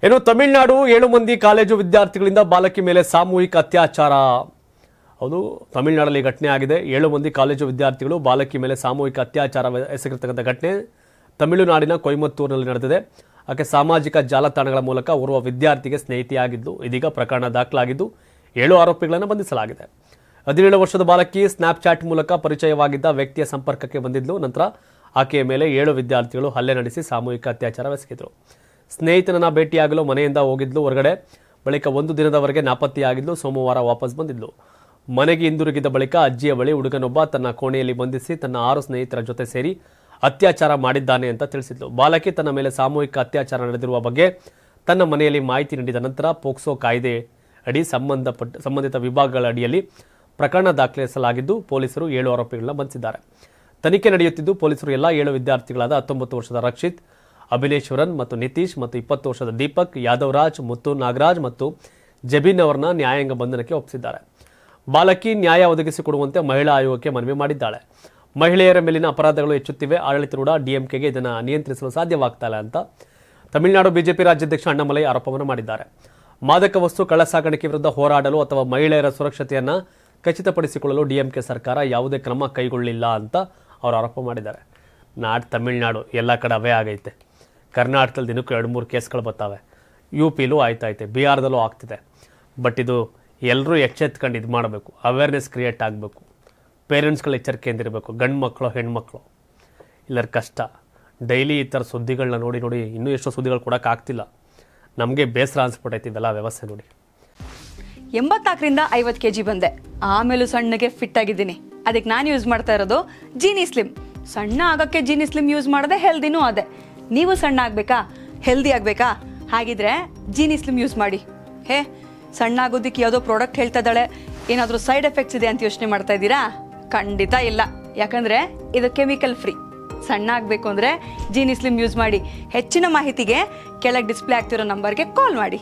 ಇನ್ನು ತಮಿಳುನಾಡು 7 ಮಂದಿ ಕಾಲೇಜು ವಿದ್ಯಾರ್ಥಿಗಳಿಂದ ಬಾಲಕಿ ಮೇಲೆ ಸಾಮೂಹಿಕ ಅತ್ಯಾಚಾರ. ಹೌದು, ತಮಿಳುನಾಡಲ್ಲಿ ಘಟನೆ ಆಗಿದೆ. 7 ಮಂದಿ ಕಾಲೇಜು ವಿದ್ಯಾರ್ಥಿಗಳು ಬಾಲಕಿ ಮೇಲೆ ಸಾಮೂಹಿಕ ಅತ್ಯಾಚಾರ ಎಸಗಿರ್ತಕ್ಕಂಥ ಘಟನೆ ತಮಿಳುನಾಡಿನ ಕೊಯಮತ್ತೂರಿನಲ್ಲಿ ನಡೆದಿದೆ. ಆಕೆ ಸಾಮಾಜಿಕ ಜಾಲತಾಣಗಳ ಮೂಲಕ ಓರ್ವ ವಿದ್ಯಾರ್ಥಿಗೆ ಸ್ನೇಹಿತೆಯಾಗಿದ್ದು, ಇದೀಗ ಪ್ರಕರಣ ದಾಖಲಾಗಿದ್ದು 7 ಆರೋಪಿಗಳನ್ನು ಬಂಧಿಸಲಾಗಿದೆ. 17 ವರ್ಷದ ಬಾಲಕಿ ಸ್ನ್ಯಾಪ್ಚಾಟ್ ಮೂಲಕ ಪರಿಚಯವಾಗಿದ್ದ ವ್ಯಕ್ತಿಯ ಸಂಪರ್ಕಕ್ಕೆ ಬಂದಿದ್ಲು. ನಂತರ ಆಕೆಯ ಮೇಲೆ 7 ವಿದ್ಯಾರ್ಥಿಗಳು ಹಲ್ಲೆ ನಡೆಸಿ ಸಾಮೂಹಿಕ ಅತ್ಯಾಚಾರವೆಸಗಿದ್ರು. ಸ್ನೇಹಿತನನ್ನ ಭೇಟಿಯಾಗಲು ಮನೆಯಿಂದ ಹೋಗಿದ್ಲು ಹೊರಗಡೆ. ಬಳಿಕ 1 ದಿನದವರೆಗೆ ನಾಪತ್ತೆಯಾಗಿದ್ಲು. ಸೋಮವಾರ ವಾಪಸ್ ಬಂದಿದ್ಲು. ಮನೆಗೆ ಹಿಂದಿರುಗಿದ ಬಳಿಕ ಅಜ್ಜಿಯ ಬಳಿ ಹುಡುಗನೊಬ್ಬ ತನ್ನ ಕೋಣೆಯಲ್ಲಿ ಬಂಧಿಸಿ ತನ್ನ 6 ಸ್ನೇಹಿತರ ಜೊತೆ ಸೇರಿ ಅತ್ಯಾಚಾರ ಮಾಡಿದ್ದಾನೆ ಅಂತ ತಿಳಿಸಿದ್ಲು. ಬಾಲಕಿ ತನ್ನ ಮೇಲೆ ಸಾಮೂಹಿಕ ಅತ್ಯಾಚಾರ ನಡೆದಿರುವ ಬಗ್ಗೆ ತನ್ನ ಮನೆಯಲ್ಲಿ ಮಾಹಿತಿ ನೀಡಿದ ನಂತರ ಪೋಕ್ಸೋ ಕಾಯ್ದೆ ಅಡಿ ಸಂಬಂಧಿತ ವಿಭಾಗಗಳ ಅಡಿಯಲ್ಲಿ ಪ್ರಕರಣ ದಾಖಲಿಸಲಾಗಿದ್ದು ಪೊಲೀಸರು 7 ಆರೋಪಿಗಳನ್ನ ಬಂಧಿಸಿದ್ದಾರೆ. ತನಿಖೆ ನಡೆಯುತ್ತಿದ್ದು ಪೊಲೀಸರು ಎಲ್ಲ 7 ವಿದ್ಯಾರ್ಥಿಗಳಾದ 19 ವರ್ಷದ ರಕ್ಷಿತ್, ಅಭಿನೇಶ್ವರನ್ ಮತ್ತು ನಿತೀಶ್ ಮತ್ತು 20 ವರ್ಷದ ದೀಪಕ್, ಯಾದವರಾಜ್, ಮುತ್ತು ನಾಗರಾಜ್ ಮತ್ತು ಜಬೀನ್ ಅವರನ್ನ ನ್ಯಾಯಾಂಗ ಬಂಧನಕ್ಕೆ ಒಪ್ಪಿಸಿದ್ದಾರೆ. ಬಾಲಕಿ ನ್ಯಾಯ ಒದಗಿಸಿಕೊಡುವಂತೆ ಮಹಿಳಾ ಆಯೋಗಕ್ಕೆ ಮನವಿ ಮಾಡಿದ್ದಾಳೆ. ಮಹಿಳೆಯರ ಮೇಲಿನ ಅಪರಾಧಗಳು ಹೆಚ್ಚುತ್ತಿವೆ. ಆಡಳಿತಾರೂಢ ಡಿಎಂಕೆಗೆ ಇದನ್ನು ನಿಯಂತ್ರಿಸಲು ಸಾಧ್ಯವಾಗ್ತಾ ಇಲ್ಲ ಅಂತ ತಮಿಳುನಾಡು ಬಿಜೆಪಿ ರಾಜ್ಯಾಧ್ಯಕ್ಷ ಅಣ್ಣಾಮಲೈ ಆರೋಪವನ್ನು ಮಾಡಿದ್ದಾರೆ. ಮಾದಕ ವಸ್ತು ಕಳ್ಳಸಾಗಾಣಿಕೆ ವಿರುದ್ಧ ಹೋರಾಡಲು ಅಥವಾ ಮಹಿಳೆಯರ ಸುರಕ್ಷತೆಯನ್ನು ಖಚಿತಪಡಿಸಿಕೊಳ್ಳಲು ಡಿಎಂಕೆ ಸರ್ಕಾರ ಯಾವುದೇ ಕ್ರಮ ಕೈಗೊಳ್ಳಿಲ್ಲ ಅಂತ ಅವರು ಆರೋಪ ಮಾಡಿದ್ದಾರೆ. ತಮಿಳುನಾಡು ಎಲ್ಲ ಕಡೆ ಅವೇ ಆಗೈತೆ. ಕರ್ನಾಟಕದಲ್ಲಿ ದಿನಕ್ಕೂ 2-3 ಕೇಸ್ಗಳು ಬರ್ತಾವೆ. UPಲೂ ಆಯ್ತೈತೆ, ಬಿಹಾರದಲ್ಲೂ ಆಗ್ತಿದೆ. ಬಟ್ ಇದು ಎಲ್ಲರೂ ಎಚ್ಚೆತ್ಕೊಂಡು ಇದು ಮಾಡಬೇಕು, ಅವೇರ್ನೆಸ್ ಕ್ರಿಯೇಟ್ ಆಗಬೇಕು, ಪೇರೆಂಟ್ಸ್ಗಳು ಎಚ್ಚರಿಕೆಯಿಂದ ಇರಬೇಕು. ಗಂಡು ಮಕ್ಕಳು ಹೆಣ್ಮಕ್ಳು ಇಲ್ಲರ ಕಷ್ಟ. ಡೈಲಿ ಈ ಥರ ಸುದ್ದಿಗಳನ್ನ ನೋಡಿ ಇನ್ನೂ ಎಷ್ಟೋ ಸುದ್ದಿಗಳು ಕೊಡೋಕ್ಕಾಗ್ತಿಲ್ಲ. ನಮಗೆ ಬೇಸರ ಅನ್ಸ್ಬಿಟ್ಟೈತಿ ಇವೆಲ್ಲ ವ್ಯವಸ್ಥೆ ನೋಡಿ. 84ರಿಂದ 50 kg ಬಂದೆ, ಆಮೇಲೂ ಸಣ್ಣಗೆ ಫಿಟ್ ಆಗಿದ್ದೀನಿ. ಅದಕ್ಕೆ ನಾನು ಯೂಸ್ ಮಾಡ್ತಾ ಇರೋದು ಜೀನಿ ಸ್ಲಿಮ್. ಸಣ್ಣ ಆಗೋಕ್ಕೆ ಜೀನಿ ಸ್ಲಿಮ್ ಯೂಸ್ ಮಾಡಿದೆ, ಹೆಲ್ದಿನೂ ಅದೇ. ನೀವು ಸಣ್ಣ ಆಗಬೇಕಾ, ಹೆಲ್ದಿ ಆಗಬೇಕಾ? ಹಾಗಿದ್ರೆ ಜೀನಿ ಸ್ಲಿಮ್ ಯೂಸ್ ಮಾಡಿ. ಸಣ್ಣ ಆಗೋದಕ್ಕೆ ಯಾವುದೋ ಪ್ರಾಡಕ್ಟ್ ಹೇಳ್ತಾ ಇದ್ದಾಳೆ, ಏನಾದರೂ ಸೈಡ್ ಎಫೆಕ್ಟ್ಸ್ ಇದೆ ಅಂತ ಯೋಚನೆ ಮಾಡ್ತಾ ಇದ್ದೀರಾ? ಖಂಡಿತ ಇಲ್ಲ, ಯಾಕಂದರೆ ಇದು ಕೆಮಿಕಲ್ ಫ್ರೀ. ಸಣ್ಣ ಆಗಬೇಕು ಅಂದರೆ ಜೀನಿ ಸ್ಲಿಮ್ ಯೂಸ್ ಮಾಡಿ. ಹೆಚ್ಚಿನ ಮಾಹಿತಿಗೆ ಕೆಳಗೆ ಡಿಸ್ಪ್ಲೇ ಆಗ್ತಿರೋ ನಂಬರ್ಗೆ ಕಾಲ್ ಮಾಡಿ.